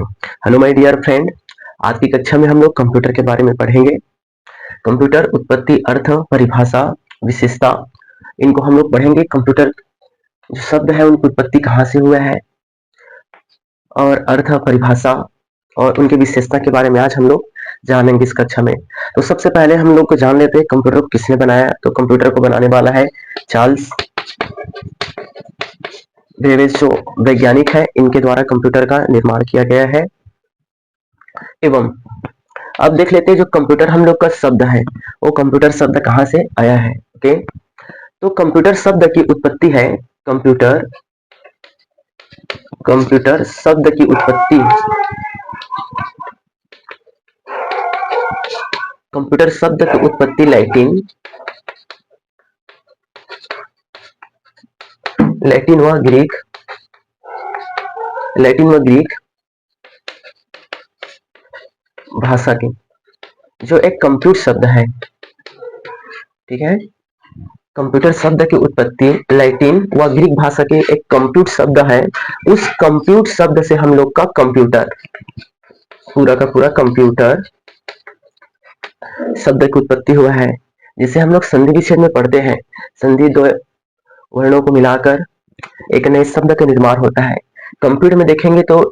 Hello my dear friend, आज की कक्षा में हम लोग कंप्यूटर के बारे में पढ़ेंगे। कंप्यूटर उत्पत्ति, अर्थ, परिभाषा, विशेषता, इनको हम लोग पढ़ेंगे। कंप्यूटर जो शब्द है उनकी उत्पत्ति कहाँ से हुआ है और अर्थ, परिभाषा और उनकी विशेषता के बारे में आज हम लोग जानेंगे इस कक्षा में। तो सबसे पहले हम लोग को जान लेते हैं कंप्यूटर को किसने बनाया। तो कंप्यूटर को बनाने वाला है चार्ल्स बेबेज, जो वैज्ञानिक है। इनके द्वारा कंप्यूटर का निर्माण किया गया है। एवं अब देख लेते हैं जो कंप्यूटर हम लोग का शब्द है वो कंप्यूटर शब्द कहाँ से आया है। ओके, तो कंप्यूटर शब्द की उत्पत्ति है कंप्यूटर कंप्यूटर शब्द की उत्पत्ति कंप्यूटर शब्द की उत्पत्ति लैटिन व ग्रीक भाषा की, जो एक कंप्यूटर शब्द है। ठीक है, कंप्यूटर शब्द की उत्पत्ति लैटिन व ग्रीक भाषा के एक कंप्यूटर शब्द है। उस कंप्यूटर शब्द से हम लोग का कंप्यूटर, पूरा का पूरा कंप्यूटर शब्द की उत्पत्ति हुआ है, जिसे हम लोग संधि विच्छेद में पढ़ते हैं। संधि दो वर्णों को मिलाकर एक नए शब्द का निर्माण होता है। कंप्यूटर में देखेंगे तो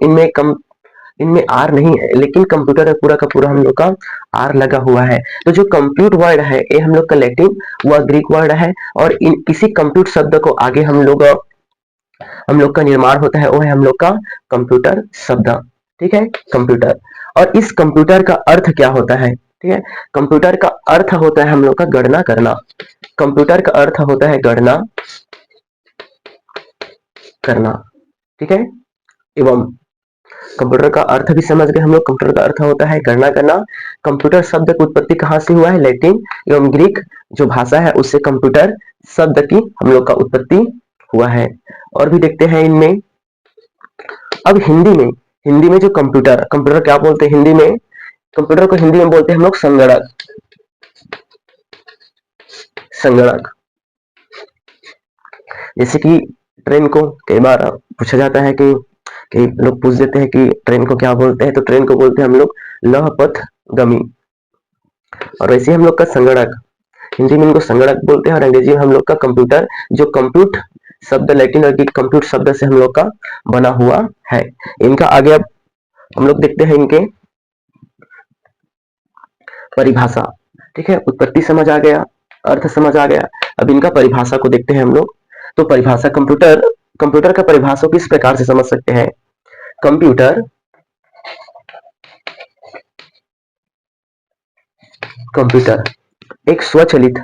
इनमें आर नहीं है, लेकिन कंप्यूटर में पूरा का पूरा हम लोग का आर लगा हुआ है। तो जो कंप्यूटर वर्ड है ये हम लोग का लैटिन व ग्रीक वर्ड है, और इसी कंप्यूटर शब्द को आगे हम लोग का निर्माण होता है, वो है हम लोग का कंप्यूटर शब्द। ठीक है, कंप्यूटर। और इस कंप्यूटर का अर्थ क्या होता है? ठीक है, कंप्यूटर का अर्थ होता है हम लोग का गणना करना। कंप्यूटर का अर्थ होता है गणना करना। ठीक है, एवं कंप्यूटर का अर्थ भी समझ गए हम लोग। कंप्यूटर का अर्थ होता है गणना करना। कंप्यूटर शब्द की उत्पत्ति कहाँ से हुआ है? लैटिन एवं ग्रीक जो भाषा है उससे कंप्यूटर शब्द की हम लोग का उत्पत्ति हुआ है। और भी देखते हैं इनमें। अब हिंदी में जो कंप्यूटर क्या बोलते हैं हिंदी में? कंप्यूटर को हिंदी में बोलते हैं हम लोग संगणक। जैसे कि ट्रेन को कई बार पूछा जाता है कि लोग पूछ देते हैं कि ट्रेन को क्या बोलते हैं, तो ट्रेन को बोलते हैं हम लोग लौह पथ गमी। और वैसे हम लोग का संगणक, हिंदी में इनको संगणक बोलते हैं, और अंग्रेजी में हम लोग का कंप्यूटर, जो कंप्यूट शब्द लैटिन और कंप्यूटर शब्द से हम लोग का बना हुआ है। इनका आगे अब हम लोग देखते हैं इनके परिभाषा। ठीक है, उत्पत्ति समझ आ गया, अर्थ समझ आ गया। अब इनका परिभाषा को देखते हैं हम लोग। तो परिभाषा, कंप्यूटर का परिभाषा को इस प्रकार से समझ सकते हैं। कंप्यूटर एक स्वचलित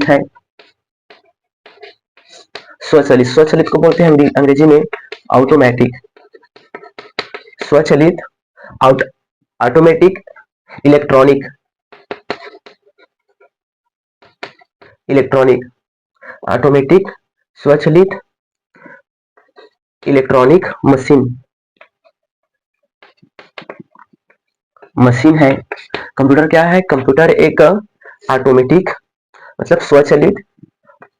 है। स्वचलित को बोलते हैं अंग्रेजी में ऑटोमेटिक। स्वचलित, ऑटोमेटिक, इलेक्ट्रॉनिक, ऑटोमेटिक, स्वचलित, इलेक्ट्रॉनिक मशीन है। कंप्यूटर क्या है? कंप्यूटर एक ऑटोमेटिक मतलब स्वचलित,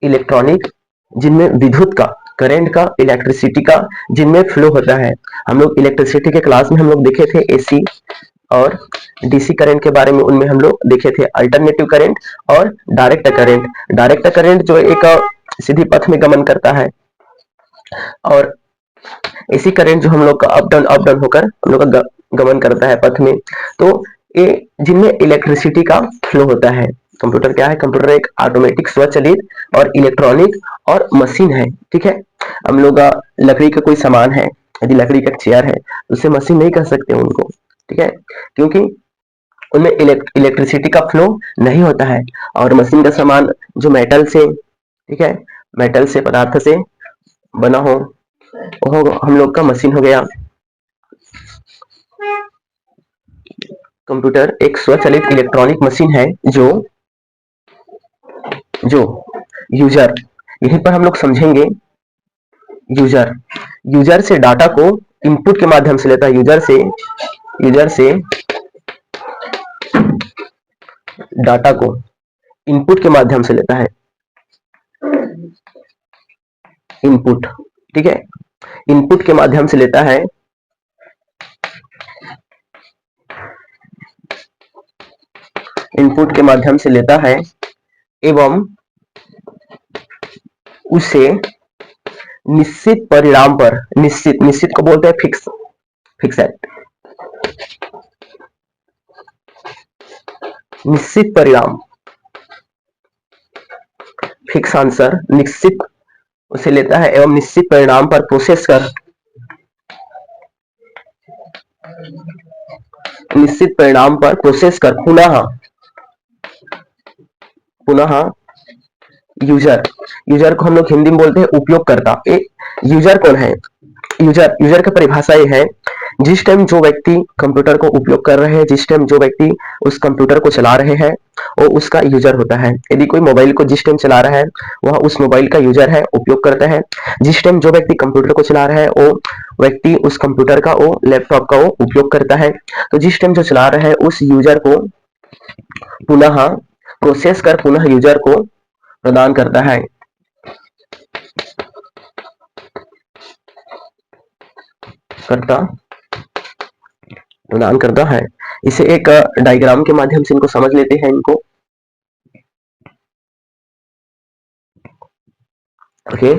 इलेक्ट्रॉनिक, जिनमें विद्युत का, करंट का, इलेक्ट्रिसिटी का जिनमें फ्लो होता है। हम लोग इलेक्ट्रिसिटी के क्लास में हम लोग देखे थे एसी और डीसी करंट के बारे में। उनमें हम लोग देखे थे अल्टरनेटिव करंट और डायरेक्ट करंट जो एक सीधी पथ में गमन करता है, और एसी करंट जो हम लोग का अप डाउन होकर हम लोग का गमन करता है पथ में। तो ये जिनमें इलेक्ट्रिसिटी का फ्लो होता है। कंप्यूटर क्या है? कंप्यूटर एक ऑटोमेटिक, स्वचलित और इलेक्ट्रॉनिक और मशीन है। ठीक है, हम लोग लकड़ी का कोई सामान है, यदि लकड़ी का चेयर है तो उसे मशीन नहीं कह सकते उनको। ठीक है, क्योंकि उनमें इलेक्ट्रिसिटी का फ्लो नहीं होता है। और मशीन का सामान जो मेटल से, ठीक है, मेटल से, पदार्थ से बना हो वो हम लोग का मशीन हो गया। कंप्यूटर एक स्वचालित इलेक्ट्रॉनिक मशीन है जो यूजर, यहीं पर हम लोग समझेंगे। यूजर से डाटा को इनपुट के माध्यम से लेता है। यूजर से डाटा को इनपुट के माध्यम से लेता है। इनपुट, ठीक है, इनपुट के माध्यम से लेता है इनपुट के माध्यम से लेता है एवं उसे निश्चित परिणाम पर, निश्चित निश्चित को बोलते हैं फिक्स, फिक्सेड, निश्चित परिणाम, फिक्स आंसर, निश्चित उसे लेता है एवं निश्चित परिणाम पर प्रोसेस कर, निश्चित परिणाम पर प्रोसेस कर पुनः पुनः यूजर, यूजर को हम लोग हिंदी में बोलते हैं उपयोगकर्ता। यूजर कौन है? यूजर, यूजर की परिभाषा ये है जिस टाइम जो व्यक्ति कंप्यूटर को उपयोग कर रहे हैं, जिस टाइम जो व्यक्ति उस कंप्यूटर को चला रहे हैं वो उसका यूजर होता है। यदि कोई मोबाइल को जिस टाइम चला रहा है वह उस मोबाइल का यूजर है, उपयोग करता है। जिस टाइम जो व्यक्ति कंप्यूटर को चला रहा है वो व्यक्ति उस कंप्यूटर का, वो लैपटॉप का वो उपयोग करता है। तो जिस टाइम जो चला रहा है उस यूजर को पुनः प्रोसेस कर पुनः यूजर को प्रदान करता है, प्रदान करता है। इसे एक डायग्राम के माध्यम से इनको समझ लेते हैं इनको। ओके,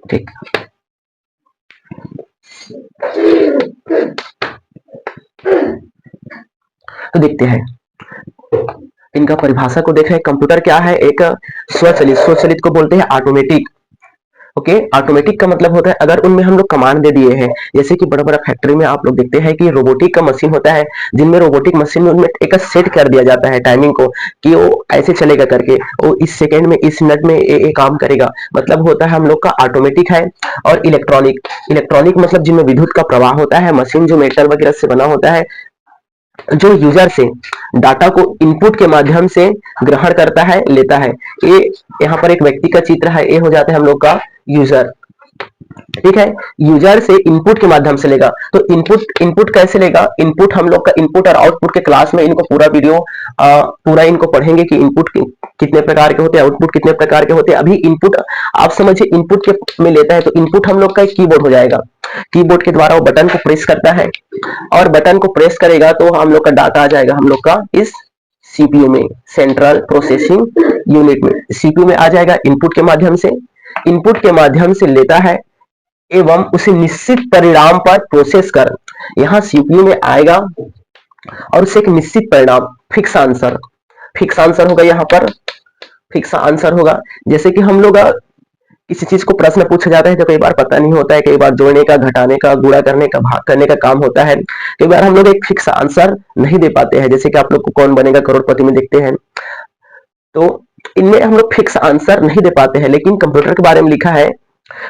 ठीक, तो देखते हैं इनका परिभाषा को देख रहे हैं। कंप्यूटर क्या है? एक स्वचालित, स्वचालित को बोलते हैं ऑटोमेटिक। ओके, ऑटोमेटिक का मतलब होता है अगर उनमें हम लोग कमांड दे दिए हैं, जैसे कि बड़ा बड़ा फैक्ट्री में आप लोग देखते हैं कि रोबोटिक का मशीन होता है, जिनमें रोबोटिक मशीन में उनमें एक सेट कर दिया जाता है टाइमिंग को कि वो ऐसे चलेगा करके, वो इस सेकंड में इस मिनट में ये काम करेगा, मतलब होता है हम लोग का ऑटोमेटिक है। और इलेक्ट्रॉनिक, इलेक्ट्रॉनिक मतलब जिनमें विद्युत का प्रवाह होता है, मशीन जो मेटल वगैरह से बना होता है, जो यूजर से डाटा को इनपुट के माध्यम से ग्रहण करता है, लेता है। ये यहाँ पर एक व्यक्ति का चित्र है, ये हो जाता है हम लोग का यूजर। ठीक है, यूजर से इनपुट के माध्यम से लेगा। तो इनपुट, इनपुट कैसे लेगा? इनपुट हम लोग का इनपुट और आउटपुट के क्लास में इनको पूरा वीडियो पूरा इनको पढ़ेंगे कि इनपुट कितने प्रकार के होते हैं, आउटपुट कितने प्रकार के होते हैं। अभी इनपुट आप समझिए, इनपुट के में लेता है तो इनपुट हम लोग का एक कीबोर्ड हो जाएगा, कीबोर्ड के द्वारा वो बटन को प्रेस करता है और बटन को प्रेस करेगा तो हम लोग का डाटा आ जाएगा हम लोग का इस सीपीयू में, सेंट्रल प्रोसेसिंग यूनिट में, सीपीयू में आ जाएगा। इनपुट के माध्यम से, इनपुट के माध्यम से लेता है एवं उसे निश्चित परिणाम पर प्रोसेस कर यहां सीपीयू में आएगा और उसे एक निश्चित परिणाम, फिक्स आंसर, फिक्स आंसर होगा यहाँ पर, फिक्स आंसर होगा। जैसे कि हम लोग किसी चीज को प्रश्न पूछा जाता है तो कई बार पता नहीं होता है, कई बार जोड़ने का, घटाने का, गुणा करने का, भाग करने का काम होता है, कई बार हम लोग एक फिक्स आंसर नहीं दे पाते हैं। जैसे कि आप लोग को कौन बनेगा करोड़पति में देखते हैं, तो इनमें हम लोग फिक्स आंसर नहीं दे पाते हैं। लेकिन कंप्यूटर के बारे में लिखा है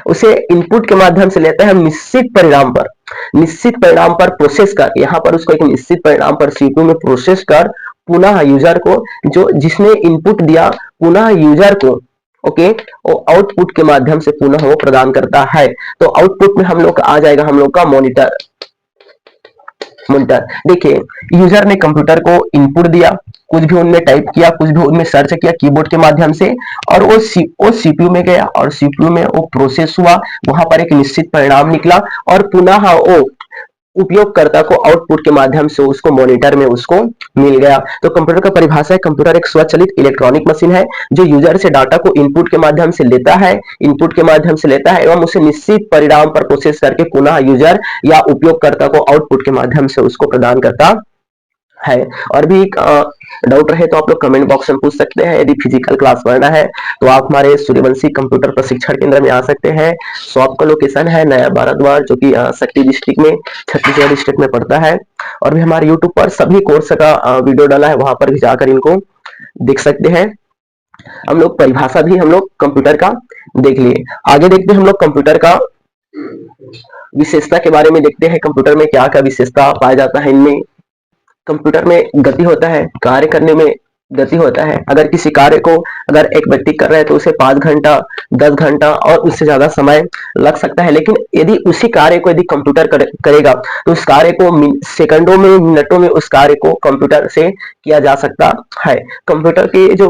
उसे इनपुट के माध्यम से लेता है निश्चित परिणाम पर, निश्चित परिणाम पर प्रोसेस कर, यहाँ पर उसको एक निश्चित परिणाम पर सीपीयू में प्रोसेस कर पुनः यूजर को, जो जिसने इनपुट दिया पुनः यूजर को, ओके, वो आउटपुट के माध्यम से पुनः वो प्रदान करता है। तो आउटपुट में हम लोग आ जाएगा हम लोग का मॉनिटर, मॉनिटर। देखिए, यूजर ने कंप्यूटर को इनपुट दिया, कुछ भी उनमें टाइप किया, कुछ भी उनमें सर्च किया कीबोर्ड के माध्यम से, और वो सीपीयू में गया और सीपीयू में वो प्रोसेस हुआ, वहां पर एक निश्चित परिणाम निकला और पुनः वो उपयोगकर्ता को आउटपुट के माध्यम से उसको मॉनिटर में उसको मिल गया। तो कंप्यूटर का परिभाषा है, कंप्यूटर एक स्वचालित इलेक्ट्रॉनिक मशीन है जो यूजर से डाटा को इनपुट के माध्यम से लेता है, इनपुट के माध्यम से लेता है एवं उसे निश्चित परिणाम पर प्रोसेस करके पुनः यूजर या उपयोगकर्ता को आउटपुट के माध्यम से उसको प्रदान करता है। और भी डाउट रहे तो आप लोग कमेंट बॉक्स में पूछ सकते हैं। यदि फिजिकल क्लास करना है तो आप हमारे सूर्यवंशी कंप्यूटर प्रशिक्षण केंद्र में आ सकते हैं। शॉप का लोकेशन है नया भारतद्वार, जो कि शक्ति डिस्ट्रिक्ट में, छत्तीसगढ़ डिस्ट्रिक्ट में पड़ता है। और भी हमारे यूट्यूब पर सभी कोर्स का वीडियो डाला है, वहां पर भी जाकर इनको देख सकते हैं। हम लोग परिभाषा भी हम लोग कंप्यूटर का देख लिए। आगे देखते हैं हम लोग कंप्यूटर का विशेषता के बारे में देखते हैं। कंप्यूटर में क्या क्या विशेषता पाया जाता है इनमें। कंप्यूटर में गति होता है, कार्य करने में गति होता है। अगर किसी कार्य को अगर एक व्यक्ति कर रहा है तो उसे 5 घंटा, 10 घंटा और उससे ज्यादा समय लग सकता है, लेकिन यदि उसी कार्य को यदि कंप्यूटर करेगा तो उस कार्य को सेकंडों में, मिनटों में उस कार्य को कंप्यूटर से किया जा सकता है। कंप्यूटर के जो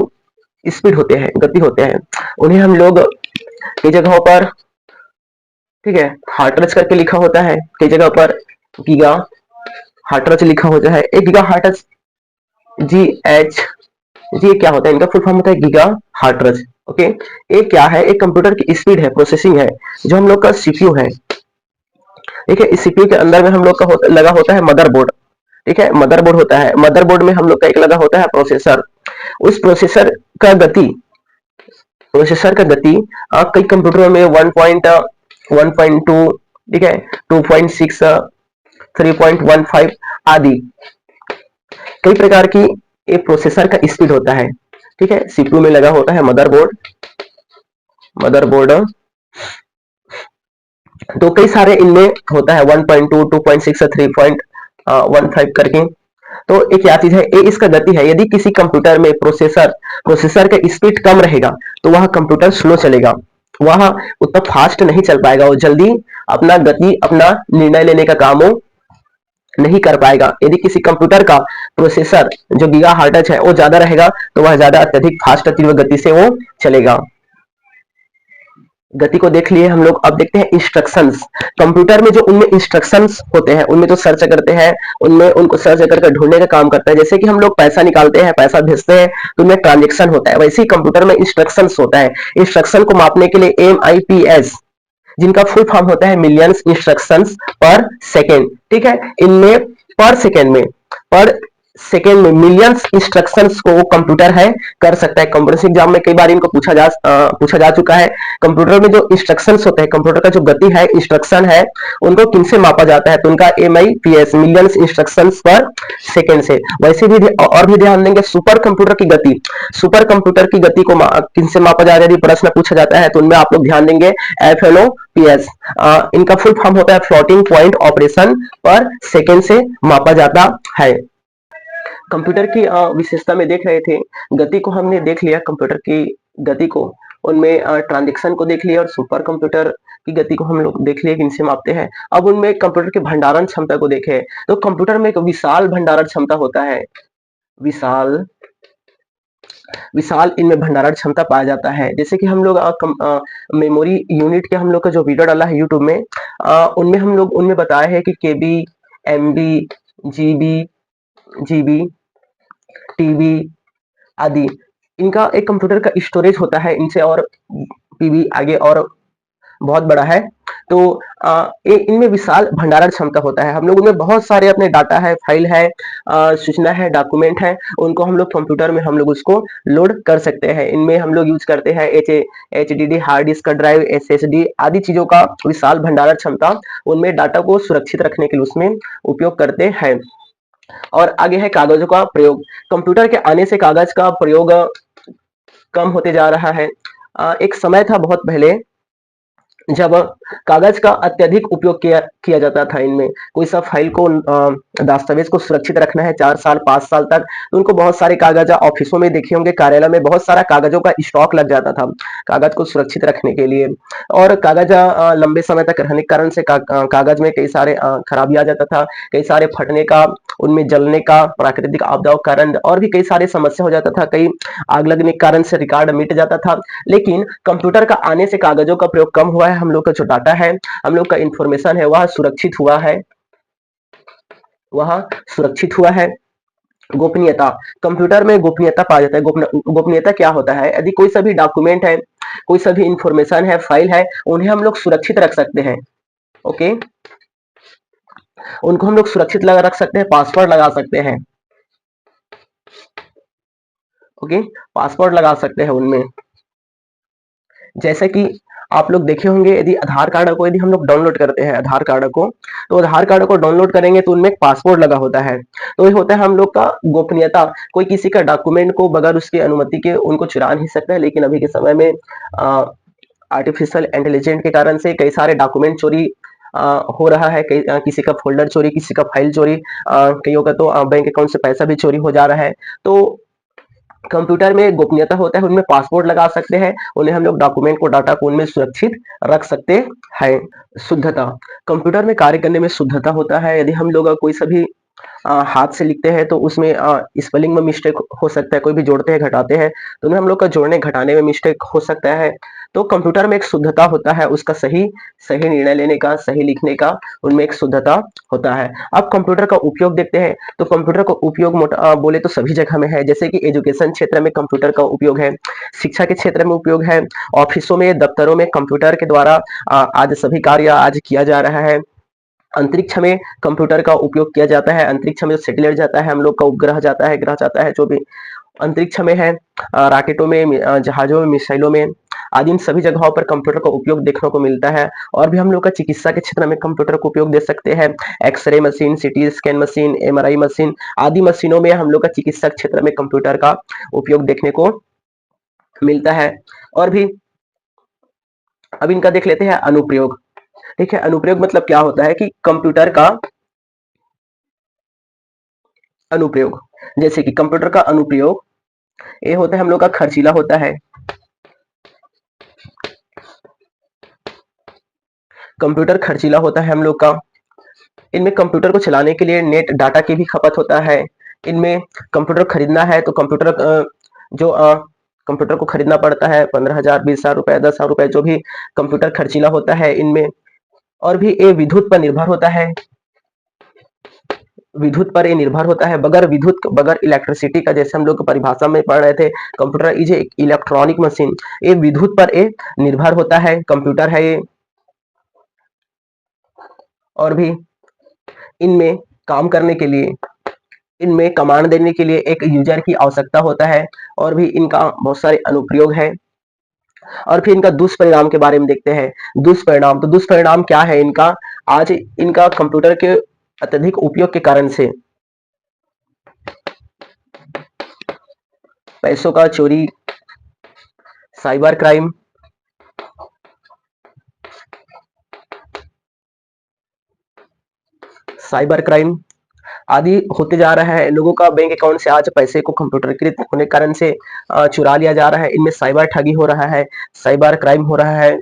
स्पीड होते हैं, गति होते हैं, उन्हें हम लोग कई जगहों पर, ठीक है, हार्टरज करके लिखा होता है, कई जगह पर गीगा हार्टरज लिखा होता है। एक गीगा हार्टरज GH, ये क्या होता है, इनका फुल फॉर्म होता है गीगा हार्टरज। ओके, ये क्या है, एक कंप्यूटर की स्पीड है, प्रोसेसिंग है, जो हम लोग का सीपीयू है। ठीक है, इस सीपीयू के अंदर में हम लोग का लगा होता है मदरबोर्ड। ठीक है, मदरबोर्ड होता है, मदरबोर्ड में हम लोग का एक लगा होता है प्रोसेसर। उस प्रोसेसर का गति कई कंप्यूटरों में 1.1.2, ठीक है, 2.6, 3.15 आदि कई प्रकार की ये प्रोसेसर का स्पीड होता है। ठीक है, सीपीयू में लगा होता है मदरबोर्ड, तो कई सारे इनमें होता है 1.2, 2.6, 3.15 करके। तो एक क्या चीज है, ये इसका गति है। यदि किसी कंप्यूटर में प्रोसेसर का स्पीड कम रहेगा तो वह कंप्यूटर स्लो चलेगा, वह उतना फास्ट नहीं चल पाएगा, वो जल्दी अपना निर्णय लेने का काम वो नहीं कर पाएगा। यदि किसी कंप्यूटर का प्रोसेसर जो गीगा हार्टज है वो ज्यादा रहेगा तो वह ज्यादा अत्यधिक फास्ट तीव्र गति से वो चलेगा। गति को देख लिए हम लोग, अब देखते हैं इंस्ट्रक्शंस। कंप्यूटर में जो उनमें इंस्ट्रक्शंस होते हैं उनमें तो सर्च करते हैं, उनमें उनको सर्च करके ढूंढने का काम करता है। जैसे कि हम लोग पैसा निकालते हैं, पैसा भेजते हैं, तो उनमें ट्रांजेक्शन होता है, वैसे ही कंप्यूटर में इंस्ट्रक्शंस होता है। इंस्ट्रक्शन को मापने के लिए MIPS, जिनका फुल फॉर्म होता है मिलियंस इंस्ट्रक्शंस पर सेकेंड। ठीक है, इनमें पर सेकेंड में मिलियंस इंस्ट्रक्शंस को कंप्यूटर है कर सकता है। कंप्यूटर एग्जाम में कई बार इनको पूछा जा चुका है। कंप्यूटर में जो इंस्ट्रक्शंस होते हैं, कंप्यूटर का जो गति है, इंस्ट्रक्शन है, उनको किनसे मापा जाता है, तो उनका MIPS, मिलियंस इंस्ट्रक्शंस पर सेकेंड से। वैसे भी और भी ध्यान देंगे, सुपर कंप्यूटर की गति को किनसे मापा जाता है, यदि प्रश्न पूछा जाता है तो उनमें आप लोग ध्यान देंगे FLOPS। इनका फुल फॉर्म होता है फ्लोटिंग पॉइंट ऑपरेशन पर सेकेंड से मापा जाता है। कंप्यूटर की विशेषता में देख रहे थे, गति को हमने देख लिया, कंप्यूटर की गति को, उनमें ट्रांजेक्शन को देख लिया, और सुपर कंप्यूटर की गति को हम लोग देख लिए किनसे मापते हैं। अब उनमें कंप्यूटर के भंडारण क्षमता को देखें, तो कंप्यूटर में एक विशाल भंडारण क्षमता होता है, विशाल इनमें भंडारण क्षमता पाया जाता है। जैसे कि हम लोग मेमोरी यूनिट के हम लोग का जो वीडियो डाला है यूट्यूब में, उनमें हम लोग उनमें बताया है कि KB, MB, GB, TB आदि, इनका एक कंप्यूटर का स्टोरेज होता है, इनसे और PB आगे और बहुत बड़ा है। तो इनमें विशाल भंडारण क्षमता होता है। हम लोग उनमें बहुत सारे अपने डाटा है, फाइल है, सूचना है, डॉक्यूमेंट है, उनको हम लोग कंप्यूटर में हम लोग उसको लोड कर सकते हैं। इनमें हम लोग यूज करते हैं HDD, hard disk drive, SSD आदि चीजों का विशाल भंडारण क्षमता, उनमें डाटा को सुरक्षित रखने के लिए उसमें उपयोग करते हैं। और आगे है कागजों का प्रयोग। कंप्यूटर के आने से कागज का प्रयोग कम होते जा रहा है। एक समय था बहुत पहले जब कागज का अत्यधिक उपयोग किया जाता था। इनमें कोई सा फाइल को, दस्तावेज को सुरक्षित रखना है 4 साल 5 साल तक, तो उनको बहुत सारे कागज, ऑफिसों में देखे होंगे, कार्यालय में बहुत सारा कागजों का स्टॉक लग जाता था कागज को सुरक्षित रखने के लिए। और कागज लंबे समय तक रहने के कारण से कागज में कई सारे खराबी आ जाता था, कई सारे फटने का, उनमें जलने का, प्राकृतिक आपदाओं के कारण और भी कई सारे समस्या हो जाता था, कई आग लगने के कारण से रिकॉर्ड मिट जाता था। लेकिन कंप्यूटर का आने से कागजों का प्रयोग कम हुआ है, हम लोग का जो डाटा है, हम लोग का इंफॉर्मेशन है, वह सुरक्षित हुआ है। गोपनीयता, कंप्यूटर में गोपनीयता पाया जाता है। गोपनीयता क्या होता है, यदि कोई सा भी डॉक्यूमेंट है, कोई सा भी इंफॉर्मेशन है, फाइल है, उन्हें हम लोग सुरक्षित रख सकते हैं। ओके, उनको हम लोग सुरक्षित रख सकते हैं, पासवर्ड लगा सकते हैं। ओके, पासवर्ड लगा सकते हैं उनमें। जैसे कि आप लोग देखे होंगे, यदि आधार कार्ड को यदि हम लोग डाउनलोड करते हैं, आधार कार्ड को, तो आधार कार्ड को डाउनलोड करेंगे तो उनमें एक पासवर्ड लगा होता है। तो ये होता है हम लोग का गोपनीयता। कोई किसी का डॉक्यूमेंट को बगैर उसकी अनुमति के उनको चुरा नहीं सकता है। लेकिन अभी के समय में आर्टिफिशियल इंटेलिजेंस के कारण से कई सारे डॉक्यूमेंट चोरी हो रहा है, किसी का फोल्डर चोरी, किसी का फाइल चोरी, कईयों का तो बैंक अकाउंट से पैसा भी चोरी हो जा रहा है। तो कंप्यूटर में गोपनीयता होता है, उनमें पासवर्ड लगा सकते हैं, उन्हें हम लोग डॉक्यूमेंट को, डाटा को उनमें सुरक्षित रख सकते हैं। शुद्धता, कंप्यूटर में कार्य करने में शुद्धता होता है। यदि हम लोग कोई सभी हाथ से लिखते हैं तो उसमें स्पेलिंग में मिस्टेक हो सकता है, कोई भी जोड़ते हैं, घटाते हैं, तो उनमें हम लोग का जोड़ने घटाने में मिस्टेक हो सकता है। तो कंप्यूटर में एक शुद्धता होता है, उसका सही सही निर्णय लेने का, सही लिखने का, उनमें एक शुद्धता होता है। अब कंप्यूटर का उपयोग देखते हैं, तो कंप्यूटर का उपयोग बोले तो सभी जगह में है, जैसे कि एजुकेशन क्षेत्र में कंप्यूटर का उपयोग है, शिक्षा के क्षेत्र में उपयोग है, ऑफिसों में, दफ्तरों में कंप्यूटर के द्वारा आज सभी कार्य आज किया जा रहा है। अंतरिक्ष में कंप्यूटर का उपयोग किया जाता है, अंतरिक्ष में जो सैटेलाइट जाता है, हम लोग का उपग्रह जाता है, ग्रह जाता है, जो भी अंतरिक्ष में है, रॉकेटों में, जहाजों में, मिसाइलों में, आदि इन सभी जगहों पर कंप्यूटर का उपयोग देखने को मिलता है। और भी हम लोग का चिकित्सा के क्षेत्र में कंप्यूटर का उपयोग दे सकते हैं। X ray machine, CT scan machine, MRI machine, आदि मशीनों में हम लोग का चिकित्सा क्षेत्र में कंप्यूटर का उपयोग देखने को मिलता है। और भी अब इनका देख लेते हैं अनुप्रयोग। ठीक है, अनुप्रयोग मतलब क्या होता है कि कंप्यूटर का अनुप्रयोग, जैसे कि कंप्यूटर का अनुप्रयोग ये होता है हम लोग का खर्चीला होता है। कंप्यूटर खर्चीला होता है हम लोग का। इनमें कंप्यूटर को चलाने के लिए नेट डाटा की भी खपत होता है। इनमें कंप्यूटर खरीदना है तो कंप्यूटर जो कंप्यूटर को खरीदना पड़ता है 15,000, 20,000 रुपए, 10,000 रुपए, जो भी कंप्यूटर खर्चीला होता है इनमें। और भी ये विद्युत पर निर्भर होता है, विद्युत पर ये निर्भर होता है। बगैर विद्युत, बगैर इलेक्ट्रिसिटी का, जैसे हम लोग परिभाषा में पढ़ रहे थे, computer is a electronic machine, ये विद्युत पर ये निर्भर होता है, कंप्यूटर है ये। और भी इनमें काम करने के लिए, इनमें कमांड देने के लिए एक यूजर की आवश्यकता होता है। और भी इनका बहुत सारे अनुप्रयोग है। और फिर इनका दुष्परिणाम के बारे में देखते हैं। दुष्परिणाम, तो दुष्परिणाम क्या है इनका? आज इनका कंप्यूटर के अत्यधिक उपयोग के कारण से पैसों का चोरी, साइबर क्राइम, साइबर क्राइम आदि होते जा रहा है। लोगों का बैंक अकाउंट से आज पैसे को कंप्यूटरीकृत होने के कारण से चुरा लिया जा रहा है। इनमें साइबर ठगी हो रहा है, साइबर क्राइम हो रहा है।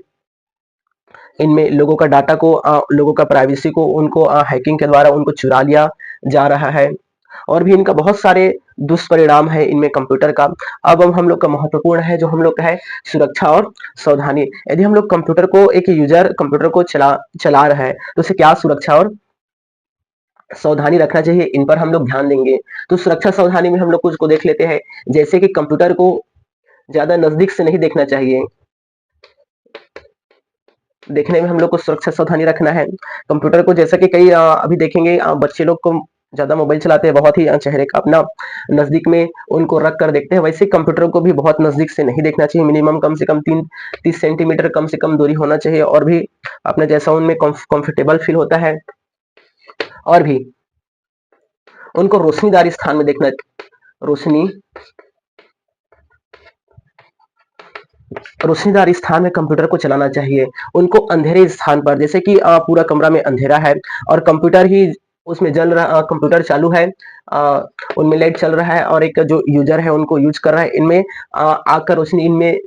इनमें लोगों का डाटा को, लोगों का प्राइवेसी को, उनको हैकिंग के द्वारा उनको चुरा लिया जा रहा है। और भी इनका बहुत सारे दुष्परिणाम है इनमें कंप्यूटर का। अब हम लोग का महत्वपूर्ण है जो हम लोग का है सुरक्षा और सावधानी। यदि हम लोग कंप्यूटर को, एक यूजर कंप्यूटर को चला रहा है, तो उसे क्या सुरक्षा और सावधानी रखना चाहिए, इन पर हम लोग ध्यान देंगे। तो सुरक्षा सावधानी में हम लोग कुछ को देख लेते हैं, जैसे कि कंप्यूटर को ज्यादा नजदीक से नहीं देखना चाहिए। देखने में हम लोग को सुरक्षा सावधानी रखना है। कंप्यूटर को, जैसा कि कई अभी देखेंगे बच्चे लोग को ज्यादा मोबाइल चलाते हैं, बहुत ही चेहरे का अपना नजदीक में उनको रख कर देखते हैं। वैसे कंप्यूटर को भी बहुत नजदीक से नहीं देखना चाहिए। मिनिमम कम से कम 30 सेंटीमीटर कम से कम दूरी होना चाहिए। और भी अपने जैसा उनमें कंफर्टेबल फील होता है। और भी उनको रोशनीदार स्थान में देखना, रोशनी रोशनीदार स्थान में कंप्यूटर को चलाना चाहिए। उनको अंधेरे स्थान पर, जैसे कि पूरा कमरा में अंधेरा है और कंप्यूटर ही उसमें जल रहा, कंप्यूटर चालू है, उनमें लाइट चल रहा है और एक जो यूजर है उनको यूज कर रहा है, इनमें आकर रोशनी इनमें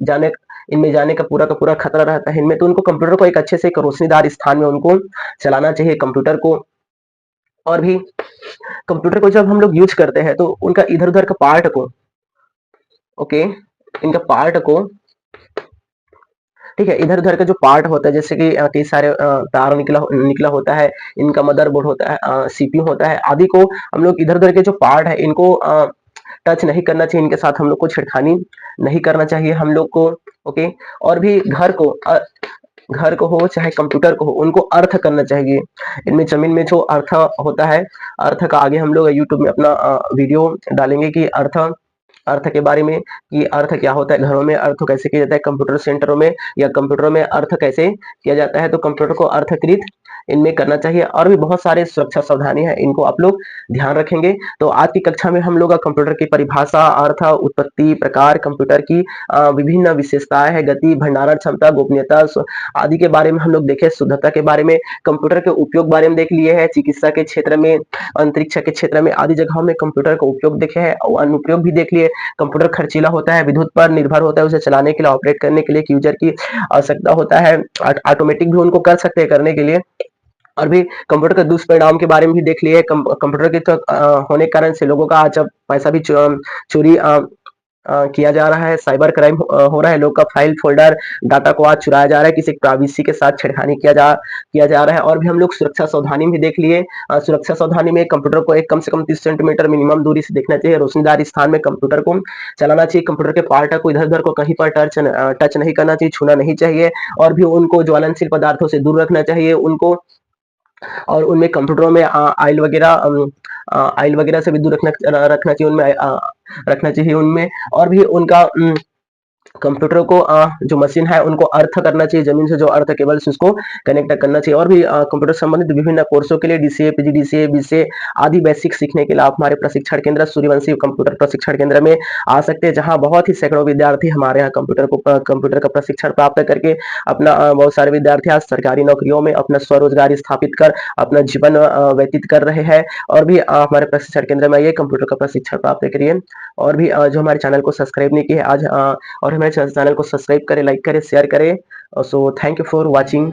जाने का पूरा खतरा रहता है इनमें। तो उनको कंप्यूटर को एक अच्छे से एक रोशनीदार स्थान में उनको चलाना चाहिए कंप्यूटर को। और भी कंप्यूटर को जब हम लोग यूज करते हैं तो उनका इधर उधर का पार्ट को, ओके, इनका पार्ट को, ठीक है, इधर उधर का जो पार्ट होता है, जैसे कि कई सारे तार निकला निकला होता है, इनका मदरबोर्ड होता है, सीपीयू होता है, आदि को हम लोग इधर उधर के जो पार्ट है इनको टच नहीं करना चाहिए, इनके साथ हम लोग को छेड़खानी नहीं करना चाहिए हम लोग को। ओके। और भी घर को हो चाहे कंप्यूटर को हो, उनको अर्थ करना चाहिए। इनमें जमीन में जो अर्थ होता है, अर्थ का आगे हम लोग यूट्यूब में अपना वीडियो डालेंगे कि अर्थ अर्थ के बारे में, कि अर्थ क्या होता है, घरों में अर्थ कैसे किया जाता है, कंप्यूटर सेंटरों में या कंप्यूटर में अर्थ कैसे किया जाता है। तो कंप्यूटर को अर्थकृत इनमें करना चाहिए। और भी बहुत सारे सुरक्षा सावधानी है, इनको आप लोग ध्यान रखेंगे। तो आज की कक्षा में हम लोग कंप्यूटर की परिभाषा, अर्थ, उत्पत्ति, प्रकार, कंप्यूटर की विभिन्न विशेषताएं है, गति, भंडारण क्षमता, गोपनीयता आदि के बारे में हम लोग देखे, शुद्धता के बारे में, कंप्यूटर के उपयोग बारे में देख लिए हैं, चिकित्सा के क्षेत्र में, अंतरिक्ष के क्षेत्र में, आदि जगहों में कंप्यूटर का उपयोग देखे हैं और अनुप्रयोग भी देख लिए। कंप्यूटर खर्चीला होता है, विद्युत पर निर्भर होता है, उसे चलाने के लिए, ऑपरेट करने के लिए एक यूजर की आवश्यकता होता है। ऑटोमेटिक भी उनको कर सकते हैं करने के लिए। और भी कंप्यूटर के दुष्परिणाम के बारे में भी देख लिए। कंप्यूटर के तो होने के कारण से लोगों का आज अब पैसा भी चोरी किया जा रहा है। साइबर क्राइम हो रहा है, लोग का फाइल फोल्डर डाटा को आज चुराया जा रहा है, किसी प्राइवेसी के साथ छेड़खानी किया जा रहा है। और भी हम लोग सुरक्षा सावधानी भी देख लिए। सुरक्षा सावधानी में कंप्यूटर को एक कम से कम 30 सेंटीमीटर मिनिमम दूरी से देखना चाहिए। रोशनीदार स्थान में कंप्यूटर को चलाना चाहिए। कंप्यूटर के पार्ट को इधर उधर को कहीं पर टच नहीं करना चाहिए, छूना नहीं चाहिए। और भी उनको ज्वलनशील पदार्थों से दूर रखना चाहिए उनको। और उनमें कंप्यूटरों में आयल वगैरह से भी दूर रखना चाहिए उनमें, रखना चाहिए उनमें। और भी उनका कंप्यूटर को जो मशीन है उनको अर्थ करना चाहिए, जमीन से जो अर्थ केबल से उसको कनेक्ट करना चाहिए। और भी कंप्यूटर संबंधित विभिन्न कोर्सों के लिए डीसीए, पीजीडीसीए, बीसीए आदि बेसिक सीखने के लिए आप हमारे प्रशिक्षण केंद्र सूर्यवंशी कंप्यूटर प्रशिक्षण केंद्र में आ सकते हैं, जहां बहुत ही सैकड़ों विद्यार्थी हमारे यहाँ कंप्यूटर का प्रशिक्षण प्राप्त करके अपना बहुत सारे विद्यार्थी आज सरकारी नौकरियों में अपना स्वरोजगार स्थापित कर अपना जीवन व्यतीत कर रहे हैं। और भी हमारे प्रशिक्षण केंद्र में आइए, कंप्यूटर का प्रशिक्षण प्राप्त करिए। और भी जो हमारे चैनल को सब्सक्राइब नहीं किया है आज, और हमारे चैनल को सब्सक्राइब करें, लाइक करें, शेयर करें। So thank you for watching.